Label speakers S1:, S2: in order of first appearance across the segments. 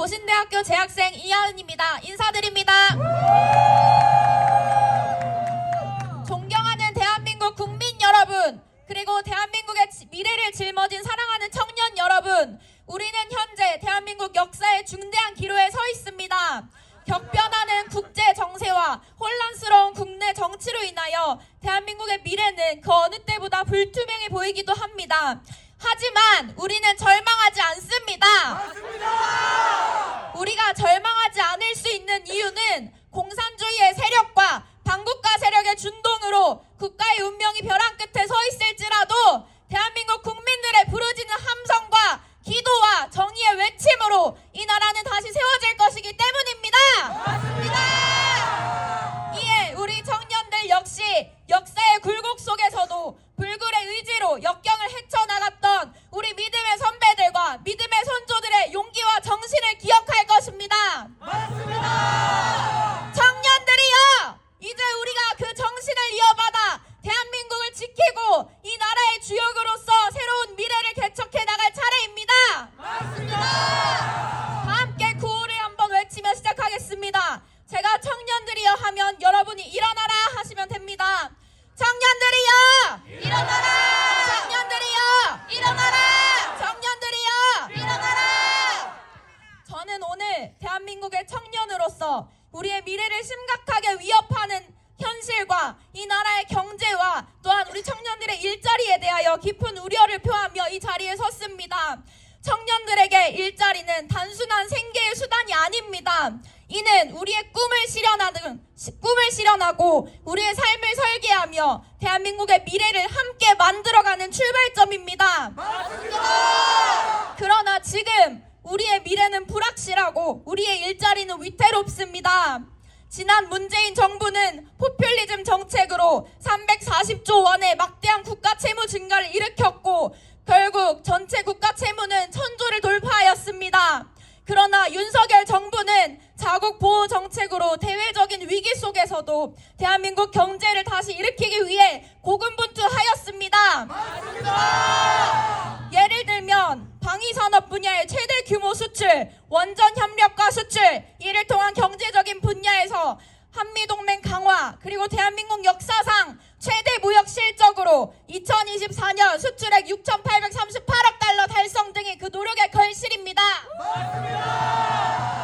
S1: 고신대학교 재학생 이하은입니다. 인사드립니다. 존경하는 대한민국 국민 여러분, 그리고 대한민국의 미래를 짊어진 사랑하는 청년 여러분, 우리는 현재 대한민국 역사의 중대한 기로에 서 있습니다. 격변하는 국제 정세와 혼란스러운 국내 정치로 인하여 대한민국의 미래는 그 어느 때보다 불투명해 보이기도 합니다. 하지만 우리는 절망하지 않습니다. 맞습니다. 우리가 절망하지 않을 수 있는 이유는 공산주의의 세력과 반국가 세력의 준동으로 국가의 운명이 벼랑 끝에 서 있을지라도 대한민국 국민들의 부르짖는 함성과 기도와 정의의 외침으로 이 나라는 다시 세워질 것이기 때문입니다. 맞습니다. 이에 우리 청년들 역시 역사의 굴곡 속에서도 불굴의 의지로 역경을 헤쳐나갔던 우리 믿음의 선배들과 믿음의 선조들의 용기와 정신을 기억할 것입니다. 맞습니다. 청년들이여, 이제 우리가 그 정신을 이어받아 대한민국을 지키고 이 나라의 주역으로서 새로운 미래를 개척해 나갈 차례입니다. 맞습니다. 다 함께 구호를 한번 외치며 시작하겠습니다. 제가 청년들이여 하면 여러분이 일어나라 하시면 됩니다. 청년들이여 일어나라! 청년들이여 일어나라! 청년들이여 일어나라! 저는 오늘 대한민국의 청년으로서 우리의 미래를 심각하게 위협하는 현실과 이 나라의 경제와 또한 우리 청년들의 일자리에 대하여 깊은 우려를 표하며 이 자리에 섰습니다. 청년들에게 일자리는 단순한 생계의 수단이 아닙니다. 이는 우리의 꿈을 실현하고 우리의 삶을 설계하며 대한민국의 미래를 함께 만들어가는 출발점입니다. 맞습니다. 그러나 지금 우리의 미래는 불확실하고 우리의 일자리는 위태롭습니다. 지난 문재인 정부는 포퓰리즘 정책으로 340조 원의 막대한 국가 채무 증가를 일으켰고 결국 전체 국가 채무는 1000조를 돌파하였습니다. 그러나 윤석열 정부는 자국 보호 정책으로 대외적인 위기 속에서도 대한민국 경제를 다시 일으키기 위해 고군분투하였습니다. 맞습니다. 예를 들면 방위산업 분야의 최대 규모 수출, 원전 협력과 수출, 이를 통한 경제적인 분야에서 한미동맹 강화, 그리고 대한민국 역사상 최대 무역 실적으로 2024년 수출액 6,838억 달러 달성 등이 그 노력의 결실입니다. 맞습니다.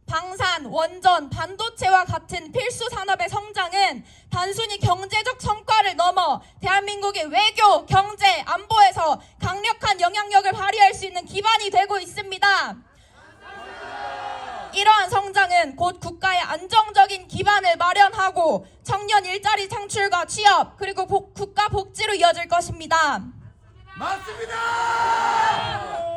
S1: 방산, 원전, 반도체와 같은 필수 산업의 성장은 단순히 경제적 성과를 넘어 대한민국의 외교, 경제, 안보에서 강력한 영향력을 발휘할 수 있는 기반이 되고 있습니다. 이러한 성장은 곧 국가의 안정적인 기반을 마련하고 청년 일자리 창출과 취업, 그리고 국가 복지로 이어질 것입니다. 맞습니다.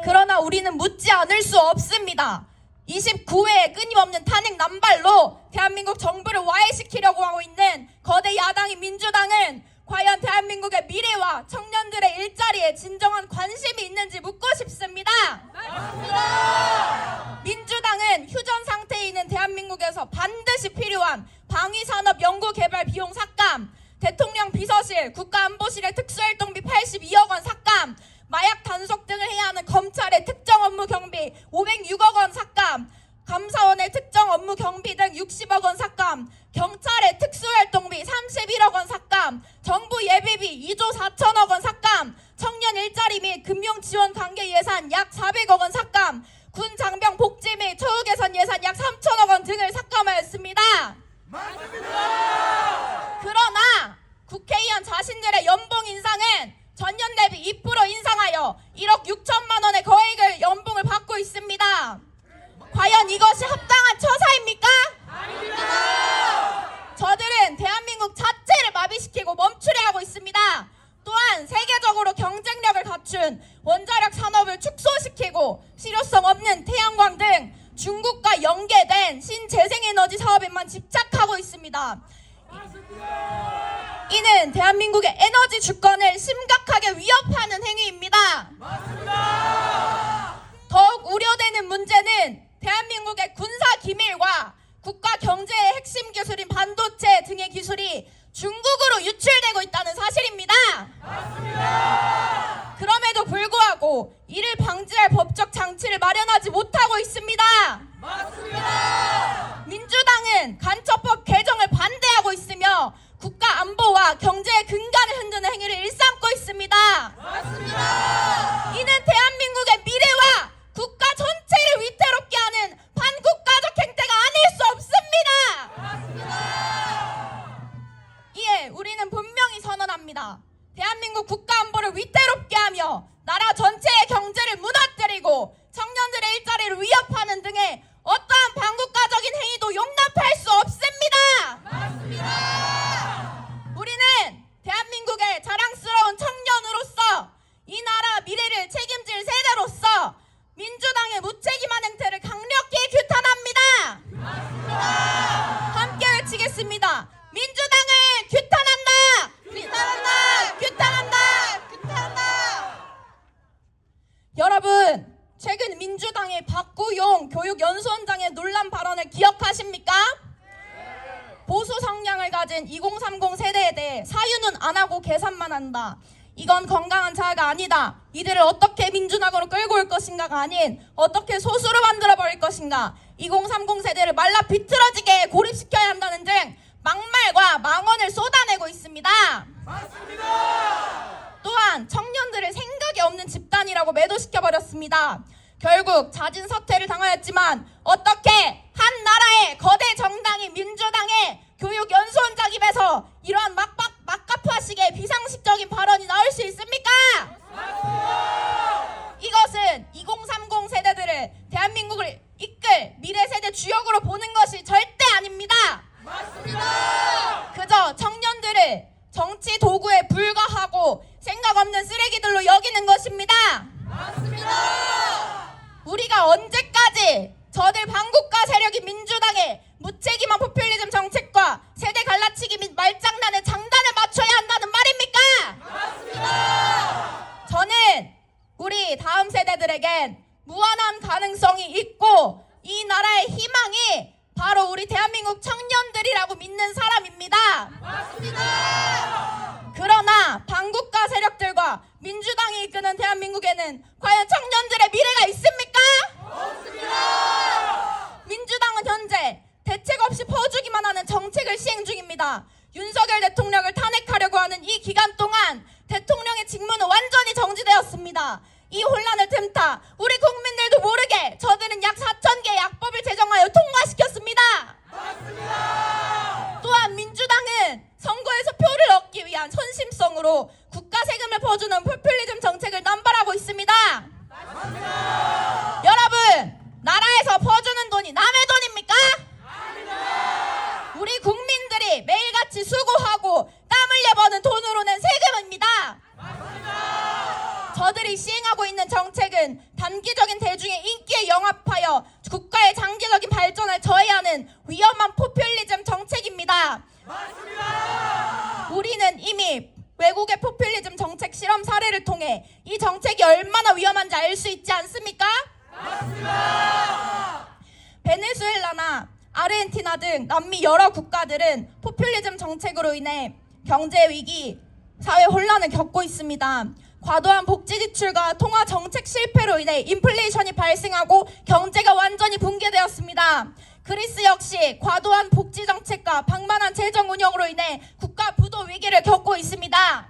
S1: 그러나 우리는 묻지 않을 수 없습니다. 29회의 끊임없는 탄핵 남발로 대한민국 정부를 와해시키려고 하고 있는 거대 야당인 민주당은 과연 대한민국의 미래와 청년들의 일자리에 진정한 관심이 있는지 묻고 싶습니다. 맞습니다. 민주당은 휴전 상태에 있는 대한민국에서 반드시 필요한 방위산업 연구개발 비용 삭감, 대통령 비서실, 국가안보실의 특수활동비 82억 원 삭감, 마약 단속 등을 해야 하는 검찰의 특정 업무 경비 506억 원 삭감, 감사원의 특정 업무 경비 등 60억 원 삭감, 경찰의 특수활동비 31억 원 삭감, 정부 예비비 2조 4천억 원 삭감, 청년 일자리 및 금융지원 관계 예산 약 400억 원 삭감, 군 장병 복지 및 처우 개선 예산 약 3천억 원 등을 삭감하였습니다. 맞습니다. 그러나 국회의원 자신들의 연봉 인상은 전년 대비 2% 인상하여 1억 6천만 원의 거액을 연봉을 받고 있습니다. 과연 이것이 합당한 처사입니까? 아닙니다. 저들은 대한민국 자체를 마비시키고 멈추려 하고 있습니다. 또한 세계적으로 경쟁력을 갖춘 원자력 산업을 축소시키고 실효성 없는 태양광 등 중국과 연계된 신재생에너지 사업에만 집착하고 있습니다. 이는 대한민국의 에너지 주권을 심각하게 위협하는 행위입니다. 맞습니다. 더욱 우려되는 문제는 대한민국의 군사 기밀과 국가 경제의 핵심 기술인 반도체 등의 기술이 중국으로 유출되고 있다는 사실입니다. 맞습니다. 그럼에도 불구하고 이를 방지할 법적 장치를 마련하지 못하고 있습니다. 있습니다. 대한민국 국가안보를 위태롭게 하며 나라 전체의 경제를 무너뜨리고 청년들의 일자리를 위협하는 등의 어떠한 반국가적인 행위도 용납할 수 없습니다. 맞습니다. 우리는 대한민국의 자랑스러운 청년으로서 이 나라 미래를 책임질 세대로서 민주당의 무책임한 행태를 강력히 규탄합니다. 맞습니다. 함께 외치겠습니다. 민주당을 규탄한다! 규탄한다! 규탄한다! 규탄한다! 여러분, 최근 민주당의 박구용 교육연수원장의 논란 발언을 기억하십니까? 보수 성향을 가진 2030 세대에 대해 사유는 안 하고 계산만 한다. 이건 건강한 자아가 아니다. 이들을 어떻게 민주당으로 끌고 올 것인가가 아닌 어떻게 소수로 만들어버릴 것인가. 2030 세대를 말라 비틀어지게 고립시켜야 한다는 등 막말과 망언을 쏟아내고 있습니다. 맞습니다. 또한 청년들을 생각이 없는 집단이라고 매도시켜버렸습니다. 결국 잦은 사퇴를 당하였지만 어떻게 한 나라의 거대 정당이 민주당의 교육연수원장 입에서 이러한 막가파식의 비상식적인 발언이 나올 수 있습니까? 맞습니다. 이것은 2030 세대들을 대한민국을 이끌 미래 세대 주역으로 보는 것이 절대 아닙니다. 맞습니다. 그저 청년들을 정치 도구에 불과하고 생각 없는 쓰레기들로 여기는 것입니다. 맞습니다. 우리가 언제까지 저들 반국가 세력이 민주당의 무책임한 포퓰리즘 정책과 세대 갈라치기 및 말장난의 장단을 맞춰야 한다는 말입니까? 맞습니다. 저는 우리 다음 세대들에겐 무한한 가능성이 있고 이 나라의 희망이 바로 우리 대한민국 청년들이라고 믿는 사람입니다. 맞습니다. 그러나 반국가 세력들과 민주당이 이끄는 대한민국에는 과연 청년들의 미래가 있습니까? 없습니다. 민주당은 현재 대책 없이 퍼주기만 하는 정책을 시행 중입니다. 윤석열 대통령을 탄핵하려고 하는 이 기간 동안 대통령의 직무는 완전히 정지되었습니다. 이 혼란을 틈타 우리 국민들도 모르게 저들은 약 4,000개의 약법을 제정하여 통과시켰습니다. 맞습니다. 또한 민주당은 선거에서 표를 얻기 위한 선심성으로 국가 세금을 퍼주는 포퓰리즘 정책을 남발하고 있습니다. 맞습니다. 여러분, 나라에서 퍼주는 돈이 남의 돈입니까? 아닙니다. 우리 국민들이 매일같이 수고하고 땀 흘려 버는 돈으로 낸 세금입니다. 맞습니다. 저들이 시행하고 있는 정책은 단기적인 대중의 인기에 영합하여 국가의 장기적인 발전을 저해하는 위험한 포퓰리즘 정책입니다. 맞습니다. 우리는 이미 외국의 포퓰리즘 정책 실험 사례를 통해 이 정책이 얼마나 위험한지 알 수 있지 않습니까? 맞습니다. 베네수엘라나 아르헨티나 등 남미 여러 국가들은 포퓰리즘 정책으로 인해 경제 위기, 사회 혼란을 겪고 있습니다. 과도한 복지 지출과 통화 정책 실패로 인해 인플레이션이 발생하고 경제가 완전히 붕괴되었습니다. 그리스 역시 과도한 복지 정책과 방만한 재정 운영으로 인해 국가 부도 위기를 겪고 있습니다.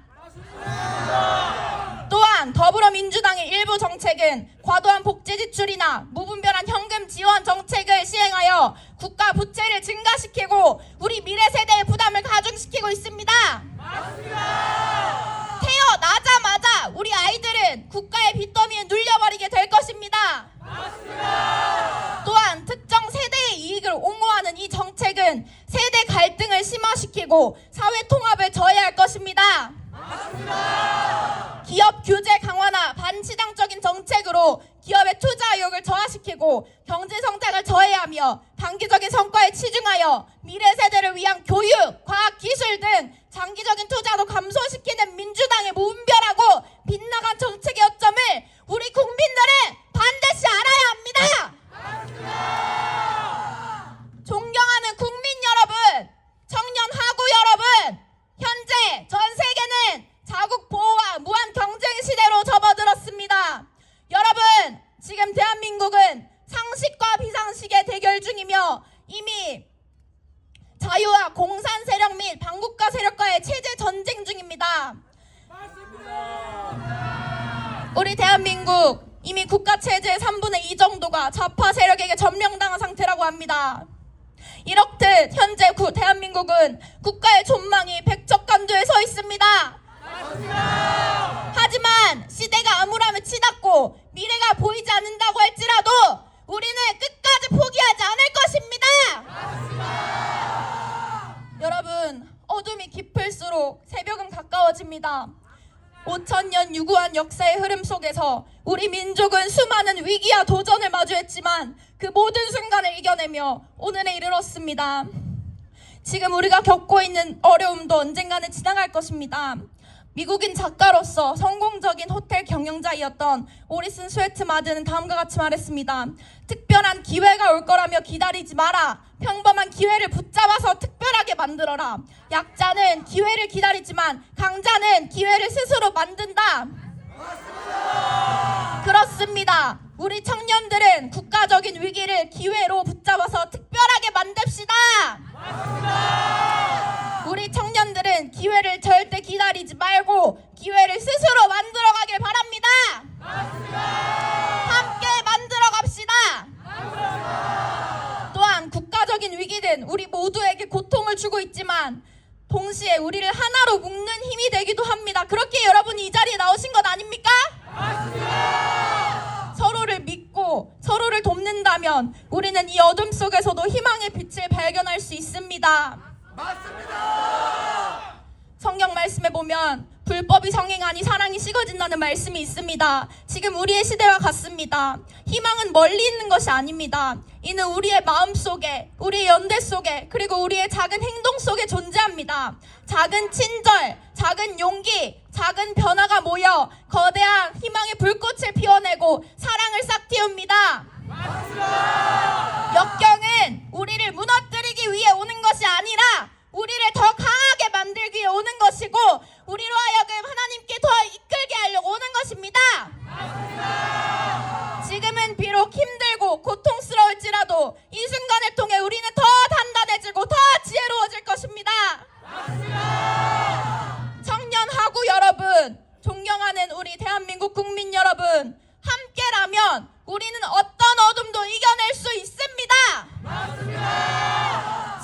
S1: 또한 더불어민주당의 일부 정책은 과도한 복지 지출이나 무분별한 현금 지원 정책을 시행하여 국가 부채를 증가시키고 우리 미래 세대의 부담을 가중시키고 있습니다. 맞습니다. 태어나자마자 우리 아이들은 국가의 빚더미에 눌려버리게 될 것입니다. 맞습니다. 또한 특정 세대의 이익을 옹호하는 이 정책은 세대 갈등을 심화시키고 사회 통합을 저해할 것입니다. 맞습니다. 기업 규제 강화나 반시장적인 정책으로 기업의 투자 의욕을 저하시키고 경제 성장을 저해하며 단기적인 성과에 치중하여 미래 세대를 위한 교육, 과학, 기술 등 장기적인 투자도 감소시키는 민주당의 무분별하고 빗나간 정책의 요점을 우리 국민들은 반드시 알아야 합니다. 맞습니다. 존경하는 국민 여러분, 청년 하구 여러분, 현재 전 세계는 자국 보호와 무한 경쟁 시대로 접어들었습니다. 여러분, 지금 대한민국은 상식과 비상식의 대결 중이며 이미 자유와 공산 세력 및 반국가 세력과의 체제 전쟁 중입니다. 맞습니다. 우리 대한민국 이미 국가 체제의 3분의 2 정도가 좌파 세력에게 점령당한 상태라고 합니다. 이렇듯 현재 대한민국은 국가의 존망이 백척간두에 서 있습니다. 하지만 시대가 암울하며 치닫고 미래가 보이지 않는다고 할지라도 우리는 끝까지 포기하지 않을 것입니다. 여러분, 어둠이 깊을수록 새벽은 가까워집니다. 5,000년 유구한 역사의 흐름 속에서 우리 민족은 수많은 위기와 도전을 마주했지만 그 모든 순간을 이겨내며 오늘에 이르렀습니다. 지금 우리가 겪고 있는 어려움도 언젠가는 지나갈 것입니다. 미국인 작가로서 성공적인 호텔 경영자이었던 오리슨 스웨트마드는 다음과 같이 말했습니다. 특별한 기회가 올 거라며 기다리지 마라. 평범한 기회를 붙잡아서 특별하게 만들어라. 약자는 기회를 기다리지만 강자는 기회를 스스로 만든다. 그렇습니다. 우리 청년들은 국가적인 위기를 기회로 붙잡아서 특별하게 만듭시다. 우리 청년들은 기회를 절대 기다리지 말고 기회를 스스로 만들어가길 바랍니다. 함께 만들어 갑시다. 또한 국가적인 위기는 우리 모두에게 고통을 주고 있지만 동시에 우리를 하나로 묶는 힘이 되기도 합니다. 그렇게 여러분이 이 자리에 나오신 것 아닙니까? 서로를 믿고 서로를 돕는다면 우리는 이 어둠 속에서도 희망의 빛을 발견할 수 있습니다. 성경 말씀에 보면 불법이 성행하니 사랑이 식어진다는 말씀이 있습니다. 지금 우리의 시대와 같습니다. 희망은 멀리 있는 것이 아닙니다. 이는 우리의 마음 속에, 우리의 연대 속에, 그리고 우리의 작은 행동 속에 존재합니다. 작은 친절, 작은 용기, 작은 변화가 모여 거대한 희망의 불꽃을 피워내고 사랑을 싹 틔웁니다. 역경은 우리를 무너뜨리기 위해 오는 것이 아니라 우리를 더 강하게 만들기 위해 오는 것이고 우리로 하여금 하나님께 더 이끌게 하려고 오는 것입니다. 지금은 비록 힘들고 고통스러울지라도 이 순간을 통해 우리는 더 단단해지고 더 지혜로워질 것입니다. 청년하고 여러분, 존경하는 우리 대한민국 국민 여러분, 함께라면 우리는 어떤 어둠도 이겨낼 수 있습니다.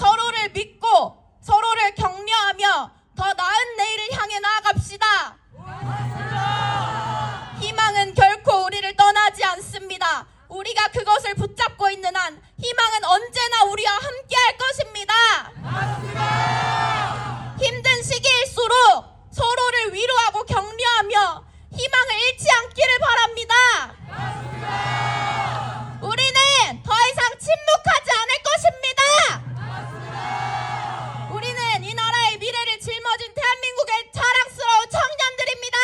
S1: 서로를 믿고 서로를 격려하며 더 나은 내일을 향해 나아갑시다. 희망은 결코 우리를 떠나지 않습니다. 우리가 그것을 붙잡고 있는 한 희망은 언제나 우리와 함께 할 것입니다. 힘든 시기일수록 서로를 위로하고 격려하며 희망을 잃지 않기를 바랍니다. 우리는 더 이상 침묵하지 않을 것입니다. 우리는 이 나라의 미래를 짊어진 대한민국의 자랑스러운 청년들입니다.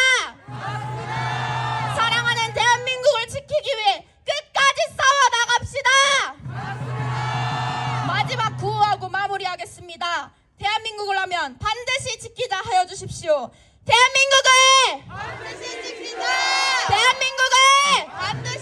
S1: 사랑하는 대한민국을 지키기 위해 끝까지 싸워 나갑시다. 마지막 구호하고 마무리하겠습니다. 대한민국을 하면 반드시 지키자 하여 주십시오. 대한민국을 반드시 지키자. 대한민국을 반드시